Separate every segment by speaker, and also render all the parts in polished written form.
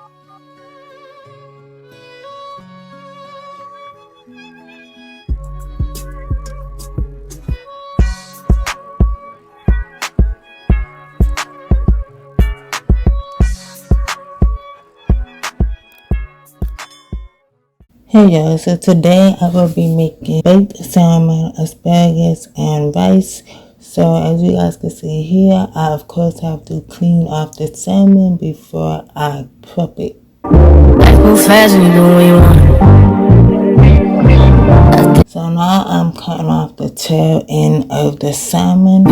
Speaker 1: Hey y'all, so today I will be making baked salmon, asparagus, and rice. So as you guys can see here, I of course have to clean off the salmon before I prep it. So now I'm cutting off the tail end of the salmon.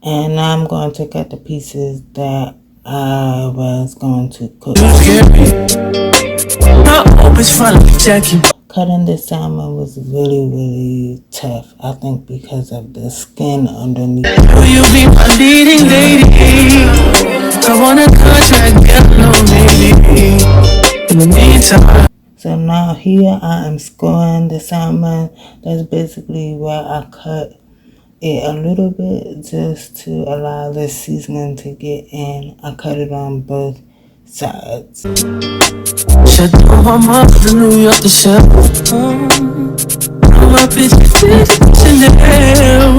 Speaker 1: And now I'm going to cut the pieces that I was going to cook. Cutting the salmon was really tough. I think because of the skin underneath.
Speaker 2: Will you be my leading lady? I want a contract, no maybe. In the meantime.
Speaker 1: So now here I am scoring the salmon. That's basically where I cut it a little bit just to allow the seasoning to get in. I cut it on both sides.
Speaker 2: Should know I'm up to New York to sell. My bitch is Chanel.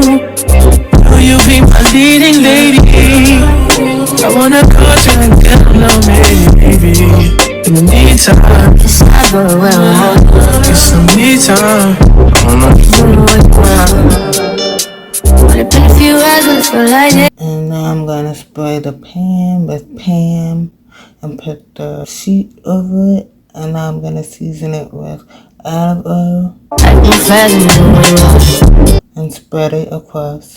Speaker 2: Will you be my leading lady? I wanna contract, no maybe. In the meantime, it's some me time.
Speaker 1: And now I'm gonna spray the pan with Pam and put the sheet over it. And now I'm gonna season it with olive oil and spread it across.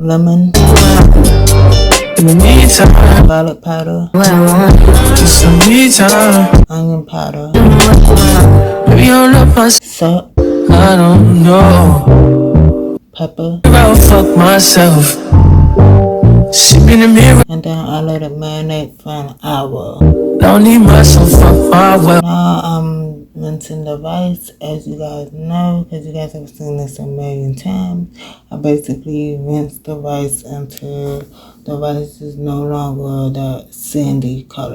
Speaker 1: Lemon, garlic powder, onion powder, salt,
Speaker 2: I don't know.
Speaker 1: pepper,
Speaker 2: I'll fuck myself. Sitting in the mirror.
Speaker 1: and then I let it marinate for an hour.
Speaker 2: Don't need myself fuck my well.
Speaker 1: Now I'm rinsing the rice, as you guys know, because you guys have seen this a million times. I basically rinse the rice until the rice is no longer that sandy color.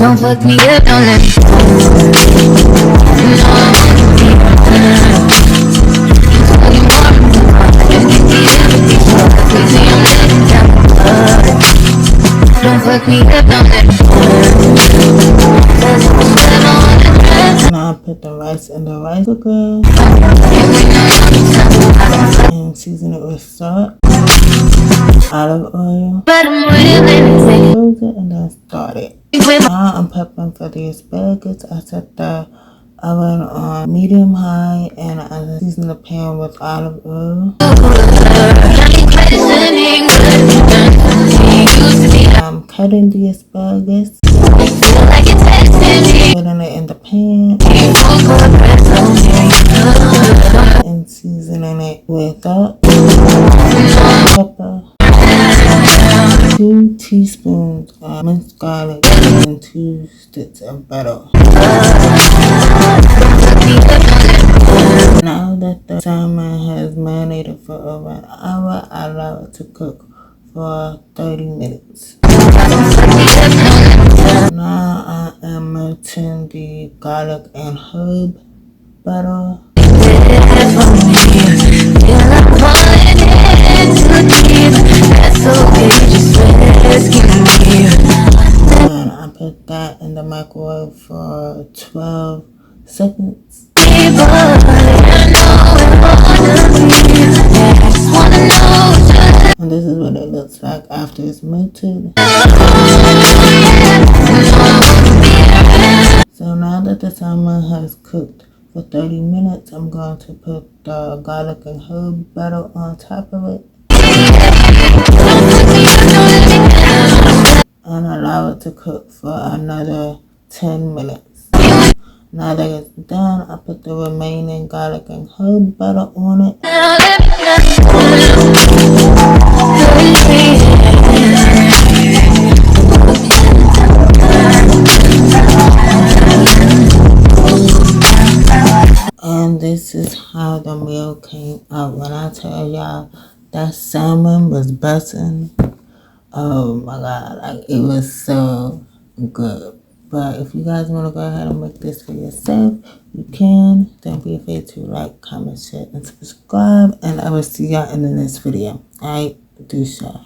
Speaker 3: Don't fuck me up, don't let me Don't fuck me up, don't let me
Speaker 1: Now I put the rice in the rice cooker and season it with salt, olive oil, close it, and then start it. Now I'm prepping for the asparagus. I set the oven on medium high and I season the pan with olive oil. I'm cutting the asparagus, putting it in the pan, and seasoning it with salt, pepper, 2 teaspoons of minced garlic, and 2 sticks of butter. Now that the salmon has marinated for over an hour, I allow it to cook for 30 minutes. Now I am melting the garlic and herb butter. And I put that in the microwave for 12 seconds. And this is what it looks like after it's melted. So now that the salmon has cooked for 30 minutes. I'm going to put the garlic and herb butter on top of it and allow it to cook for another 10 minutes. Now that it's done, I put the remaining garlic and herb butter on it. And this is how the meal came out. When I tell y'all that salmon was busting, oh my god, like it was so good. But if you guys want to go ahead and make this for yourself, you can. Don't be afraid to like, comment, share, and subscribe. And I will see y'all in the next video. Alright, do so.